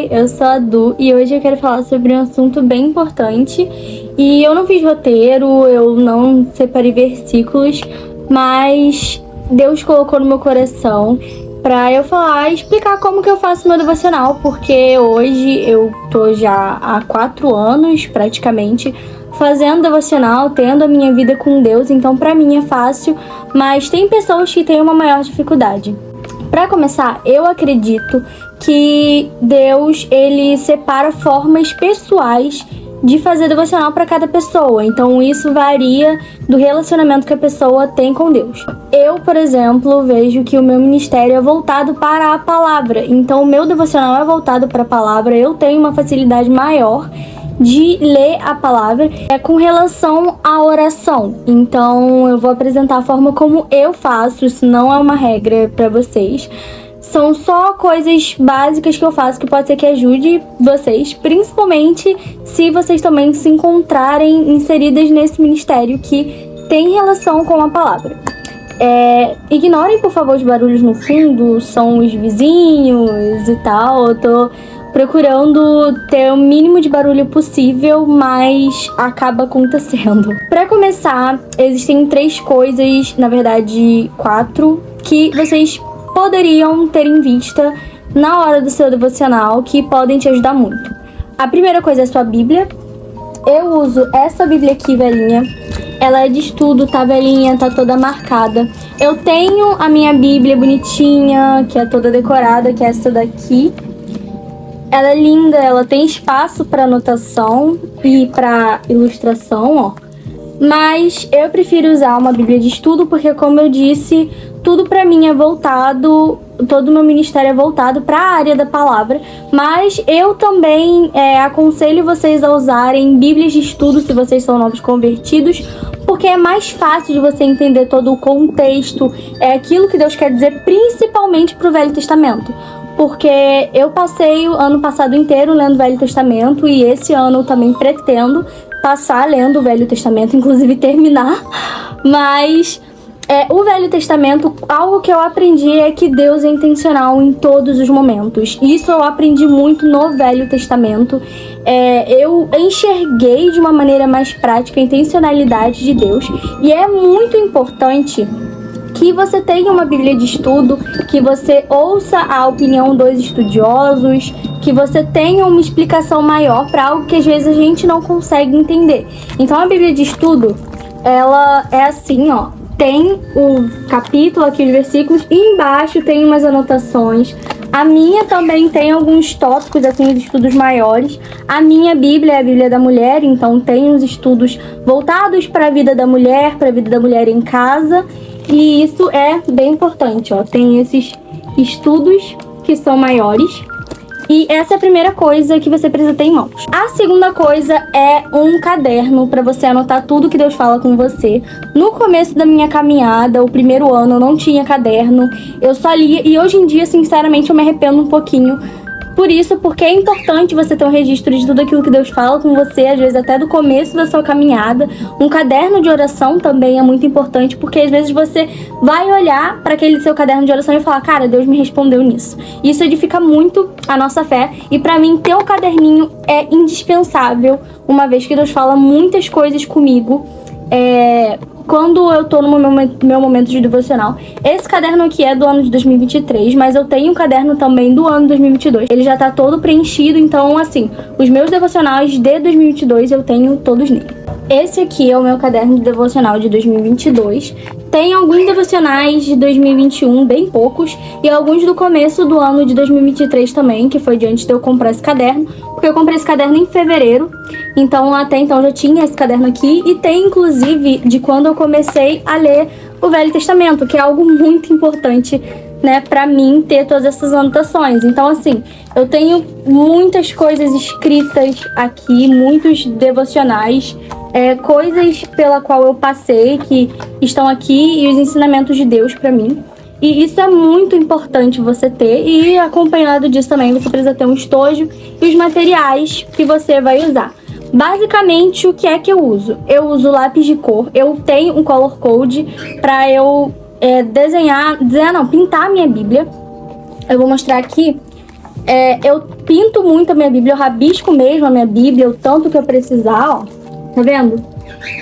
Oi, eu sou a Du e hoje eu quero falar sobre um assunto bem importante. E eu não fiz roteiro, eu não separei versículos, mas Deus colocou no meu coração pra eu falar e explicar como que eu faço meu devocional, porque hoje eu tô já há 4 anos, praticamente, fazendo devocional, tendo a minha vida com Deus, então pra mim é fácil, mas tem pessoas que têm uma maior dificuldade. Pra começar, eu acredito que Deus, ele separa formas pessoais de fazer devocional para cada pessoa. Então isso varia do relacionamento que a pessoa tem com Deus. Eu, por exemplo, vejo que o meu ministério é voltado para a palavra. Então o meu devocional é voltado para a palavra. Eu tenho uma facilidade maior de ler a palavra com relação à oração. Então eu vou apresentar a forma como eu faço. Isso não é uma regra para vocês. São só coisas básicas que eu faço que pode ser que ajude vocês, principalmente se vocês também se encontrarem inseridas nesse ministério que tem relação com a palavra. Ignorem, por favor, os barulhos no fundo, são os vizinhos e tal. Eu tô procurando ter o mínimo de barulho possível, mas acaba acontecendo. Para começar, existem 3 coisas, na verdade 4, que vocês poderiam ter em vista na hora do seu devocional, que podem te ajudar muito. A primeira coisa é a sua Bíblia. Eu uso essa Bíblia aqui, velhinha. Ela é de estudo, tá velhinha, tá toda marcada. Eu tenho a minha Bíblia bonitinha, que é toda decorada, que é essa daqui. Ela é linda, ela tem espaço para anotação e para ilustração, ó. Mas eu prefiro usar uma Bíblia de estudo porque, como eu disse, tudo pra mim é voltado, todo o meu ministério é voltado para a área da palavra. Mas eu também aconselho vocês a usarem Bíblias de estudo se vocês são novos convertidos, porque é mais fácil de você entender todo o contexto, aquilo que Deus quer dizer, principalmente pro Velho Testamento. Porque eu passei o ano passado inteiro lendo o Velho Testamento e esse ano eu também pretendo passar lendo o Velho Testamento, inclusive terminar. Mas o Velho Testamento, algo que eu aprendi é que Deus é intencional em todos os momentos. Isso eu aprendi muito no Velho Testamento. Eu enxerguei de uma maneira mais prática a intencionalidade de Deus. E é muito importante que você tenha uma Bíblia de estudo, que você ouça a opinião dos estudiosos, que você tenha uma explicação maior para algo que às vezes a gente não consegue entender. Então a Bíblia de estudo, ela é assim, ó. Tem o capítulo aqui, os versículos, e embaixo tem umas anotações. A minha também tem alguns tópicos, assim, de estudos maiores. A minha Bíblia é a Bíblia da Mulher, então tem uns estudos voltados para a vida da mulher em casa. E isso é bem importante, ó. Tem esses estudos que são maiores. E essa é a primeira coisa que você precisa ter em mãos. A segunda coisa é um caderno para você anotar tudo que Deus fala com você. No começo da minha caminhada, o primeiro ano, eu não tinha caderno. Eu só lia e hoje em dia, sinceramente, eu me arrependo um pouquinho. Por isso, porque é importante você ter um registro de tudo aquilo que Deus fala com você, às vezes até do começo da sua caminhada. Um caderno de oração também é muito importante, porque às vezes você vai olhar para aquele seu caderno de oração e falar, cara, Deus me respondeu nisso. Isso edifica muito a nossa fé, e para mim ter um caderninho é indispensável, uma vez que Deus fala muitas coisas comigo. Quando eu tô no meu momento de devocional. Esse caderno aqui é do ano de 2023, mas eu tenho um caderno também do ano de 2022. Ele já tá todo preenchido, então, assim, os meus devocionais de 2022 eu tenho todos nele. Esse aqui é o meu caderno de devocional de 2022. Tem alguns devocionais de 2021, bem poucos, e alguns do começo do ano de 2023 também, que foi de antes de eu comprar esse caderno, porque eu comprei esse caderno em fevereiro, então até então já tinha esse caderno aqui, e tem inclusive de quando eu comecei a ler o Velho Testamento, que é algo muito importante, né, pra mim ter todas essas anotações. Então, assim, eu tenho muitas coisas escritas aqui, muitos devocionais, coisas pela qual eu passei, que estão aqui, e os ensinamentos de Deus pra mim. E isso é muito importante você ter, e acompanhado disso também você precisa ter um estojo e os materiais que você vai usar. Basicamente, o que é que eu uso? Eu uso lápis de cor, eu tenho um color code pra eu pintar a minha Bíblia. Eu vou mostrar aqui Eu pinto muito a minha Bíblia, eu rabisco mesmo a minha Bíblia, o tanto que eu precisar, ó. Tá vendo?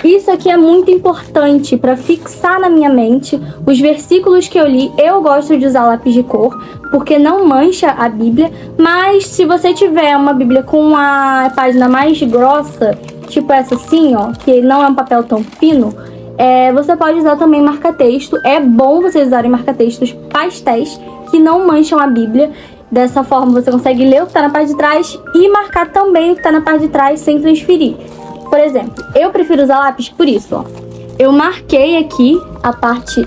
Isso aqui é muito importante para fixar na minha mente os versículos que eu li. Eu gosto de usar lápis de cor, porque não mancha a Bíblia. Mas se você tiver uma Bíblia com a página mais grossa, tipo essa assim, ó, que não é um papel tão fino, você pode usar também marca-texto. É bom vocês usarem marca-textos pastéis que não mancham a Bíblia. Dessa forma você consegue ler o que está na parte de trás e marcar também o que está na parte de trás sem transferir. Por exemplo, eu prefiro usar lápis por isso, ó. Eu marquei aqui a parte,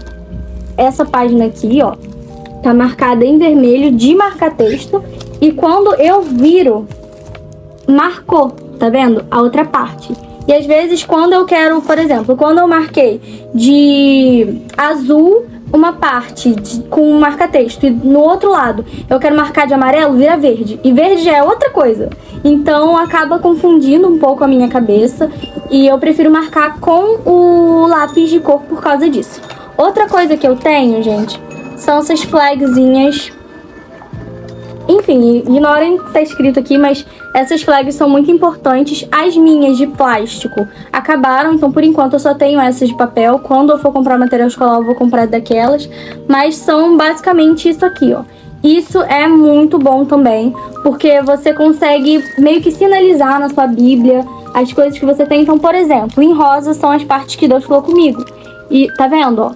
essa página aqui, ó, tá marcada em vermelho de marca-texto. E quando eu viro, marcou, tá vendo? A outra parte. E às vezes quando eu quero, por exemplo, quando eu marquei de azul uma parte com marca-texto e no outro lado eu quero marcar de amarelo, vira verde. E verde já é outra coisa. Então acaba confundindo um pouco a minha cabeça e eu prefiro marcar com o lápis de cor por causa disso. Outra coisa que eu tenho, gente, são essas flagzinhas. Enfim, ignorem o que tá escrito aqui, mas essas flags são muito importantes. As minhas de plástico acabaram, então por enquanto eu só tenho essas de papel. Quando eu for comprar material escolar eu vou comprar daquelas. Mas são basicamente isso aqui, ó. Isso é muito bom também, porque você consegue meio que sinalizar na sua Bíblia as coisas que você tem. Então, por exemplo, em rosa são as partes que Deus falou comigo. E tá vendo, ó?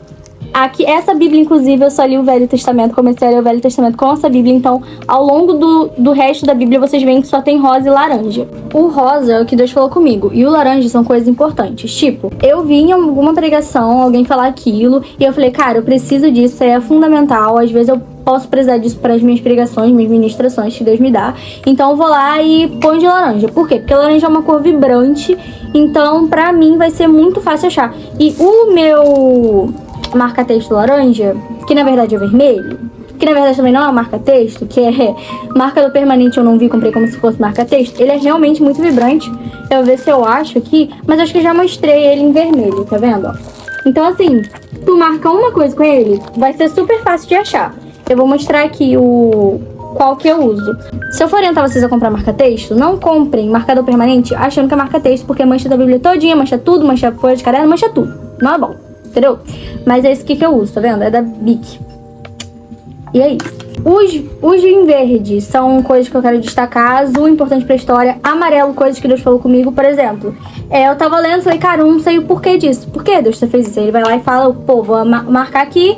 Aqui, essa Bíblia, inclusive, eu só li o Velho Testamento, comecei a ler o Velho Testamento com essa Bíblia, então, ao longo do resto da Bíblia, vocês veem que só tem rosa e laranja. O rosa é o que Deus falou comigo, e o laranja são coisas importantes. Tipo, eu vi em alguma pregação alguém falar aquilo, e eu falei, cara, eu preciso disso, é fundamental, às vezes eu posso precisar disso para as minhas pregações, minhas ministrações que Deus me dá. Então eu vou lá e põe de laranja. Por quê? Porque laranja é uma cor vibrante, então pra mim vai ser muito fácil achar. E o meu marca-texto laranja, que na verdade é vermelho, que na verdade também não é marca-texto, que é marcador permanente, eu não vi, comprei como se fosse marca-texto, ele é realmente muito vibrante. Eu vou ver se eu acho aqui, mas acho que eu já mostrei ele em vermelho, tá vendo? Ó? Então assim, tu marca uma coisa com ele, vai ser super fácil de achar. Eu vou mostrar aqui qual que eu uso. Se eu for orientar vocês a comprar marca-texto, não comprem marcador permanente achando que é marca-texto, porque mancha da Bíblia todinha, mancha tudo, mancha folha de caderno, mancha tudo. Não é bom, entendeu? Mas é esse aqui que eu uso, tá vendo? É da Bic. E é isso. Os em verde são coisas que eu quero destacar. Azul, importante pra história. Amarelo, coisas que Deus falou comigo. Por exemplo, eu tava lendo e falei, cara, eu não sei o porquê disso. Por que Deus fez isso? Ele vai lá e fala, pô, vou marcar aqui,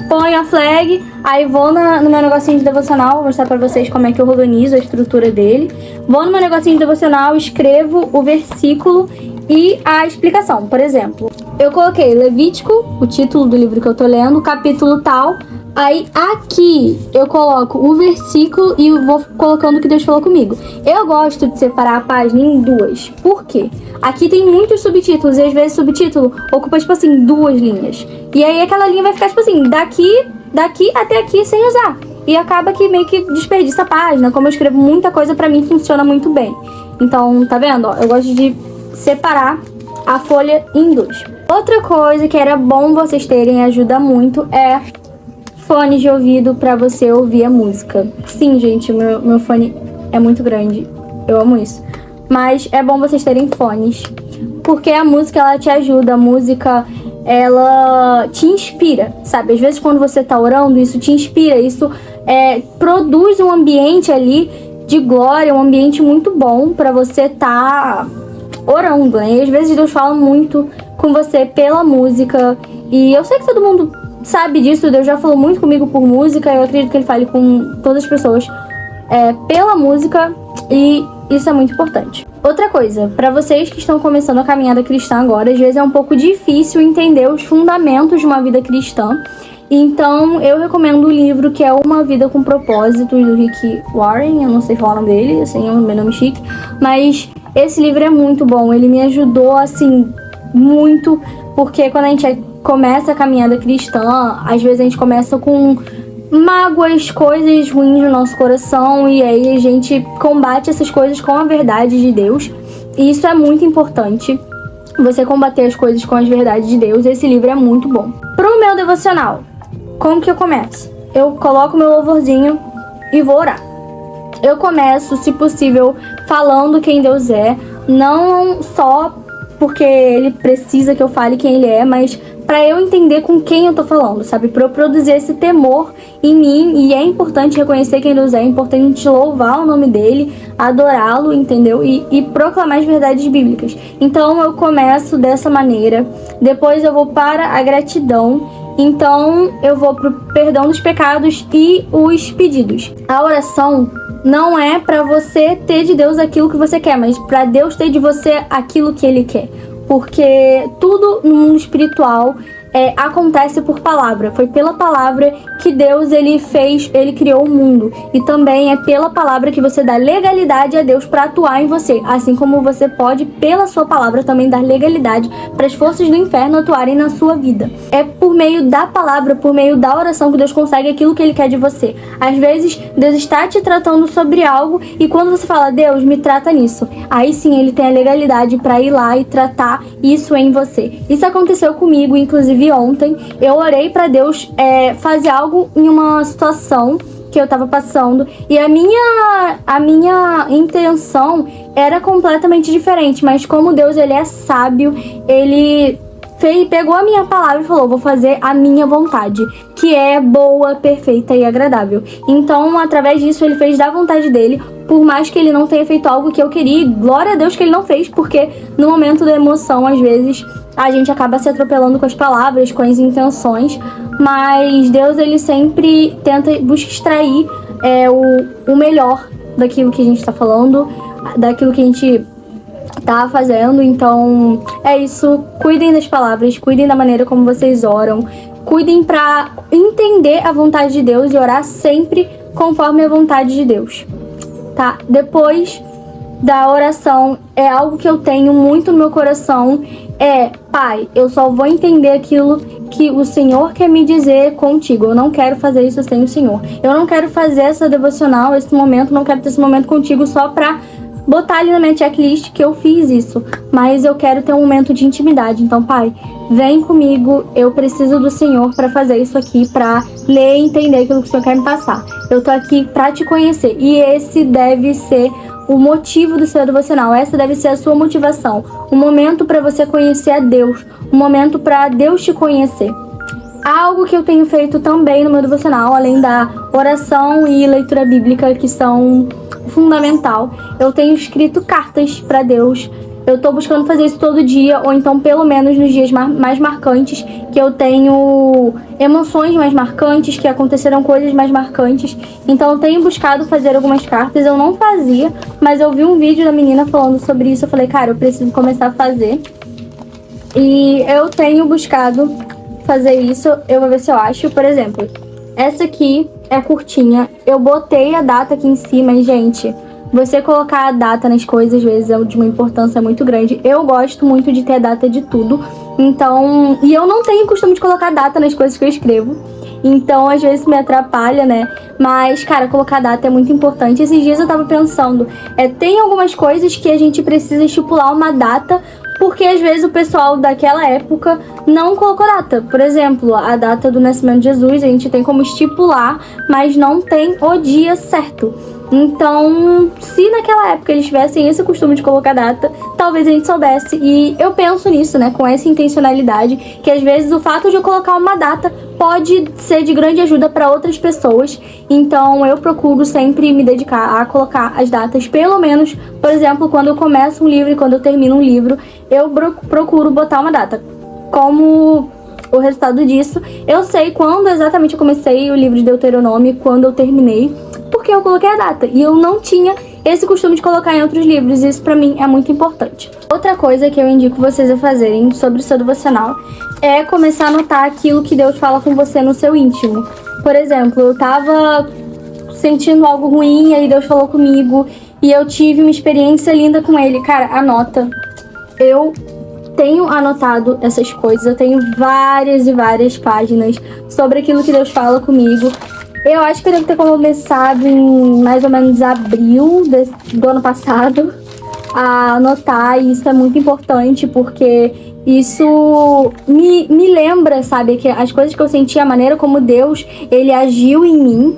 ponho a flag, aí vou no meu negocinho de devocional, vou mostrar pra vocês como é que eu organizo a estrutura dele. Vou no meu negocinho de devocional, escrevo o versículo e a explicação. Por exemplo, eu coloquei Levítico, o título do livro que eu tô lendo, capítulo tal. Aí aqui eu coloco o versículo e vou colocando o que Deus falou comigo. Eu gosto de separar a página em duas. Por quê? Aqui tem muitos subtítulos e às vezes o subtítulo ocupa, tipo assim, 2 linhas. E aí aquela linha vai ficar, tipo assim, daqui até aqui sem usar. E acaba que meio que desperdiça a página. Como eu escrevo muita coisa, pra mim funciona muito bem. Então, tá vendo? Ó, eu gosto de separar a folha em 2. Outra coisa que era bom vocês terem, ajuda muito, é fone de ouvido pra você ouvir a música. Sim, gente, meu fone é muito grande. Eu amo isso. Mas é bom vocês terem fones, porque a música, ela te ajuda. A música, ela te inspira, sabe? Às vezes quando você tá orando, isso te inspira. Isso produz um ambiente ali de glória, um ambiente muito bom pra você tá orando, né? E às vezes Deus fala muito com você pela música. E eu sei que todo mundo sabe disso, Deus já falou muito comigo por música. Eu acredito que Ele fale com todas as pessoas pela música, e isso é muito importante. Outra coisa, para vocês que estão começando a caminhada cristã agora, às vezes é um pouco difícil entender os fundamentos de uma vida cristã. Então eu recomendo um livro que é Uma Vida com Propósito, do Rick Warren. Eu não sei falar o nome dele, assim, é um nome chique, mas esse livro é muito bom. Ele me ajudou, assim, muito, porque quando a gente começa a caminhada cristã, às vezes a gente começa com mágoas, coisas ruins no nosso coração, e aí a gente combate essas coisas com a verdade de Deus. E isso é muito importante, você combater as coisas com as verdades de Deus. Esse livro é muito bom. Pro meu devocional, como que eu começo? Eu coloco meu louvorzinho e vou orar. eu começo, se possível, falando quem Deus é, não só porque ele precisa que eu fale quem ele é, mas pra eu entender com quem eu tô falando, sabe? Pra eu produzir esse temor em mim, e é importante reconhecer quem Deus é importante louvar o nome dele, adorá-lo, entendeu? E proclamar as verdades bíblicas. Então eu começo dessa maneira, depois eu vou para a gratidão, então eu vou pro perdão dos pecados e os pedidos. A oração não é pra você ter de Deus aquilo que você quer, mas pra Deus ter de você aquilo que ele quer. Porque tudo no mundo espiritual acontece por palavra. Foi pela palavra que Deus ele criou o mundo. E também é pela palavra que você dá legalidade a Deus para atuar em você. Assim como você pode, pela sua palavra, também dar legalidade para as forças do inferno atuarem na sua vida. É por meio da palavra, por meio da oração que Deus consegue aquilo que ele quer de você. Às vezes, Deus está te tratando sobre algo e quando você fala, Deus, me trata nisso, aí sim ele tem a legalidade para ir lá e tratar isso em você. Isso aconteceu comigo, inclusive ontem. Eu orei para Deus fazer algo em uma situação que eu tava passando e a minha intenção era completamente diferente, mas como Deus ele é sábio, ele pegou a minha palavra e falou, vou fazer a minha vontade, que é boa, perfeita e agradável. Então, através disso, ele fez da vontade dele, por mais que ele não tenha feito algo que eu queria, e glória a Deus que ele não fez, porque no momento da emoção, às vezes, a gente acaba se atropelando com as palavras, com as intenções, mas Deus, ele sempre busca extrair o melhor daquilo que a gente tá falando, daquilo que a gente tá fazendo. Então é isso, cuidem das palavras, cuidem da maneira como vocês oram, cuidem pra entender a vontade de Deus e orar sempre conforme a vontade de Deus, tá? Depois da oração, é algo que eu tenho muito no meu coração, Pai, eu só vou entender aquilo que o Senhor quer me dizer contigo. Eu não quero fazer isso sem o Senhor. Eu não quero fazer essa devocional, esse momento, não quero ter esse momento contigo só pra botar ali na minha checklist que eu fiz isso, mas eu quero ter um momento de intimidade. Então, Pai, vem comigo, eu preciso do Senhor pra fazer isso aqui, pra ler e entender aquilo que o Senhor quer me passar. Eu tô aqui pra te conhecer, e esse deve ser o motivo do seu devocional, essa deve ser a sua motivação, um momento pra você conhecer a Deus, um momento pra Deus te conhecer. Algo que eu tenho feito também no meu devocional, além da oração e leitura bíblica, que são fundamental, eu tenho escrito cartas para Deus. Eu tô buscando fazer isso todo dia, ou então pelo menos nos dias mais marcantes, que eu tenho emoções mais marcantes, que aconteceram coisas mais marcantes. Então eu tenho buscado fazer algumas cartas. Eu não fazia, mas eu vi um vídeo da menina falando sobre isso. Eu falei, cara, eu preciso começar a fazer. E eu tenho buscado fazer isso. Eu vou ver se eu acho. Por exemplo, essa aqui é curtinha. Eu botei a data aqui em cima, e, gente, você colocar a data nas coisas, às vezes, é de uma importância muito grande. Eu gosto muito de ter a data de tudo. Então, e eu não tenho costume de colocar data nas coisas que eu escrevo. Então, às vezes, me atrapalha, né? Mas, cara, colocar data é muito importante. Esses dias eu tava pensando, tem algumas coisas que a gente precisa estipular uma data, porque às vezes o pessoal daquela época não colocou data. Por exemplo, a data do nascimento de Jesus a gente tem como estipular, mas não tem o dia certo. Então, se naquela época eles tivessem esse costume de colocar data, talvez a gente soubesse. E eu penso nisso, né, com essa intencionalidade, que às vezes o fato de eu colocar uma data pode ser de grande ajuda para outras pessoas. Então eu procuro sempre me dedicar a colocar as datas, pelo menos, por exemplo, quando eu começo um livro e quando eu termino um livro, eu procuro botar uma data. Como o resultado disso, eu sei quando exatamente eu comecei o livro de Deuteronômio, quando eu terminei, porque eu coloquei a data. E eu não tinha esse costume de colocar em outros livros. Isso pra mim é muito importante. Outra coisa que eu indico vocês a fazerem sobre o seu devocional é começar a anotar aquilo que Deus fala com você no seu íntimo. Por exemplo, eu tava sentindo algo ruim, e aí Deus falou comigo e eu tive uma experiência linda com ele. Cara, anota. Eu tenho anotado essas coisas, eu tenho várias e várias páginas sobre aquilo que Deus fala comigo. Eu acho que eu devo ter começado em mais ou menos abril do ano passado a anotar, e isso é muito importante, porque isso me lembra, sabe, que as coisas que eu senti, a maneira como Deus, ele agiu em mim.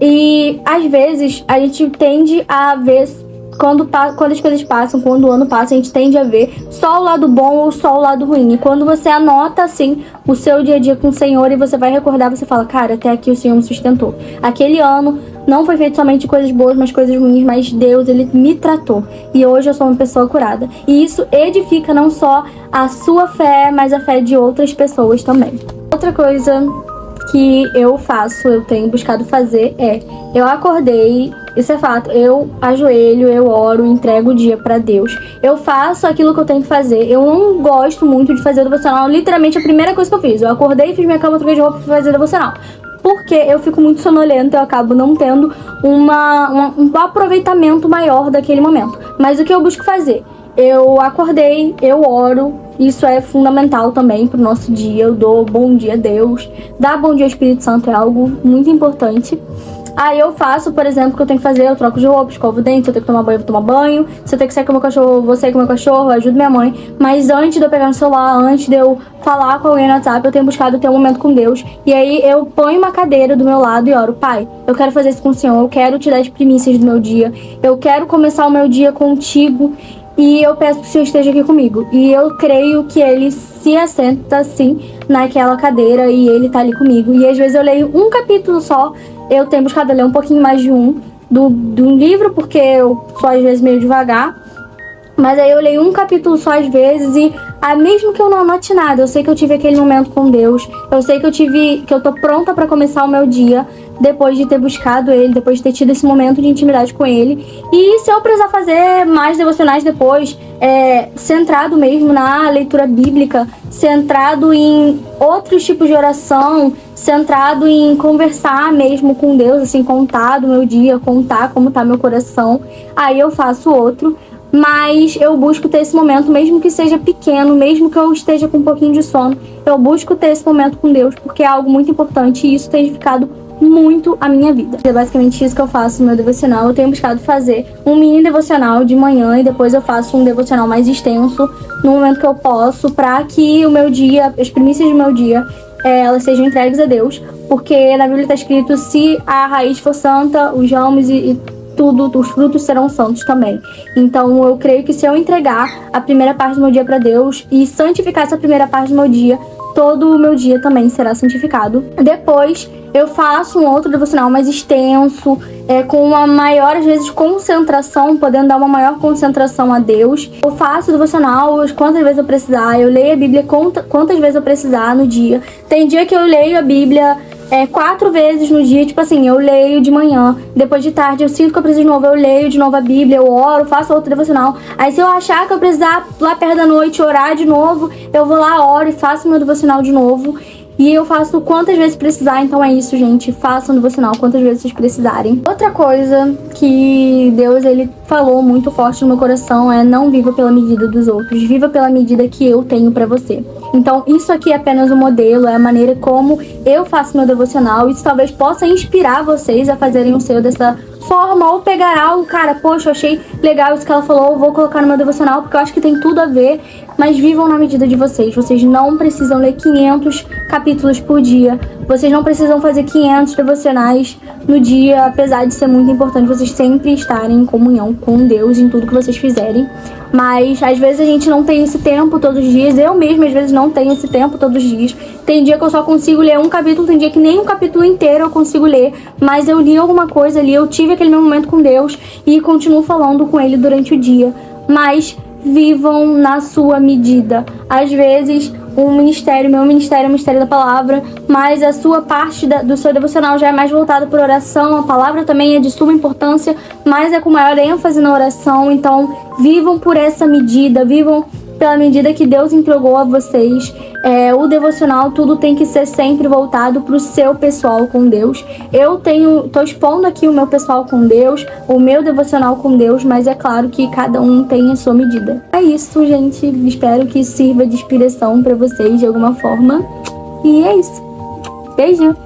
E às vezes a gente tende a ver, quando as coisas passam, quando o ano passa, a gente tende a ver só o lado bom ou só o lado ruim. E quando você anota, assim, o seu dia a dia com o Senhor e você vai recordar, você fala, cara, até aqui o Senhor me sustentou. Aquele ano não foi feito somente de coisas boas, mas coisas ruins, mas Deus, Ele me tratou. E hoje eu sou uma pessoa curada. E isso edifica não só a sua fé, mas a fé de outras pessoas também. Outra coisa que eu faço, eu tenho buscado fazer eu acordei, isso é fato, eu ajoelho, eu oro, entrego o dia pra Deus. Eu faço aquilo que eu tenho que fazer. Eu não gosto muito de fazer devocional. Literalmente a primeira coisa que eu fiz, eu acordei, fiz minha cama, troquei de roupa e fui fazer devocional. Porque eu fico muito sonolenta, eu acabo não tendo um aproveitamento maior daquele momento. Mas o que eu busco fazer? Eu acordei, eu oro, isso é fundamental também pro nosso dia. Eu dou bom dia a Deus, dar bom dia ao Espírito Santo é algo muito importante. Aí eu faço, por exemplo, o que eu tenho que fazer, eu troco de roupa, escovo o dente, se eu tenho que tomar banho, eu vou tomar banho. Se eu tenho que sair com o meu cachorro, eu vou sair com o meu cachorro, eu ajudo minha mãe. Mas antes de eu pegar no celular, antes de eu falar com alguém no WhatsApp, eu tenho buscado ter um momento com Deus. E aí eu ponho uma cadeira do meu lado e oro, Pai, eu quero fazer isso com o Senhor, eu quero te dar as primícias do meu dia, eu quero começar o meu dia contigo. E eu peço que o Senhor esteja aqui comigo. E eu creio que Ele se assenta, assim, naquela cadeira e Ele tá ali comigo. E às vezes eu leio um capítulo só. Eu tenho buscado ler um pouquinho mais de um livro, porque eu sou às vezes meio devagar. Mas aí eu leio um capítulo só às vezes e mesmo que eu não anote nada, eu sei que eu tive aquele momento com Deus. Eu sei que eu tô pronta pra começar o meu dia depois de ter buscado Ele, depois de ter tido esse momento de intimidade com Ele. E se eu precisar fazer mais devocionais depois, centrado mesmo na leitura bíblica, centrado em outros tipos de oração, centrado em conversar mesmo com Deus, assim, contar do meu dia, contar como tá meu coração, aí eu faço outro. Mas eu busco ter esse momento, mesmo que seja pequeno, mesmo que eu esteja com um pouquinho de sono, eu busco ter esse momento com Deus, porque é algo muito importante e isso tem edificado muito a minha vida. É basicamente isso que eu faço no meu devocional. Eu tenho buscado fazer um mini devocional de manhã e depois eu faço um devocional mais extenso no momento que eu posso, para que o meu dia, as primícias do meu dia, elas sejam entregues a Deus, porque na Bíblia está escrito, se a raiz for santa, os ramos e tudo, os frutos serão santos também. Então eu creio que se eu entregar a primeira parte do meu dia para Deus e santificar essa primeira parte do meu dia, todo o meu dia também será santificado. Depois eu faço um outro devocional mais extenso, com uma maior, às vezes, concentração, podendo dar uma maior concentração a Deus. Eu faço devocional quantas vezes eu precisar, eu leio a Bíblia quantas vezes eu precisar no dia. Tem dia que eu leio a Bíblia 4 vezes no dia, tipo assim, eu leio de manhã, depois de tarde eu sinto que eu preciso de novo, eu leio de novo a Bíblia, eu oro, faço outro devocional. Aí se eu achar que eu precisar lá perto da noite orar de novo, eu vou lá, oro e faço meu devocional de novo. E eu faço quantas vezes precisar, então é isso, gente. Façam devocional quantas vezes vocês precisarem. Outra coisa que Deus, Ele falou muito forte no meu coração é: não viva pela medida dos outros, viva pela medida que eu tenho pra você. Então isso aqui é apenas um modelo, é a maneira como eu faço meu devocional. Isso talvez possa inspirar vocês a fazerem o seu dessa forma, ou pegar algo, cara, poxa, eu achei legal isso que ela falou, eu vou colocar no meu devocional, porque eu acho que tem tudo a ver. Mas vivam na medida de vocês. Vocês não precisam ler 500 capítulos por dia. Vocês não precisam fazer 500 devocionais no dia, apesar de ser muito importante vocês sempre estarem em comunhão com Deus em tudo que vocês fizerem. Mas às vezes a gente não tem esse tempo todos os dias. Eu mesma às vezes não tenho esse tempo todos os dias. Tem dia que eu só consigo ler um capítulo, tem dia que nem um capítulo inteiro eu consigo ler. Mas eu li alguma coisa ali, eu tive aquele meu momento com Deus e continuo falando com Ele durante o dia. Mas vivam na sua medida. Às vezes meu ministério é o ministério da palavra, mas a sua parte do seu devocional já é mais voltada para oração. A palavra também é de suma importância, mas é com maior ênfase na oração. Então vivam por essa medida, vivam pela medida que Deus entregou a vocês. O devocional, tudo tem que ser sempre voltado para o seu pessoal com Deus. Eu tô expondo aqui o meu pessoal com Deus, o meu devocional com Deus, mas é claro que cada um tem a sua medida. É isso, gente. Espero que sirva de inspiração para vocês de alguma forma. E é isso. Beijo!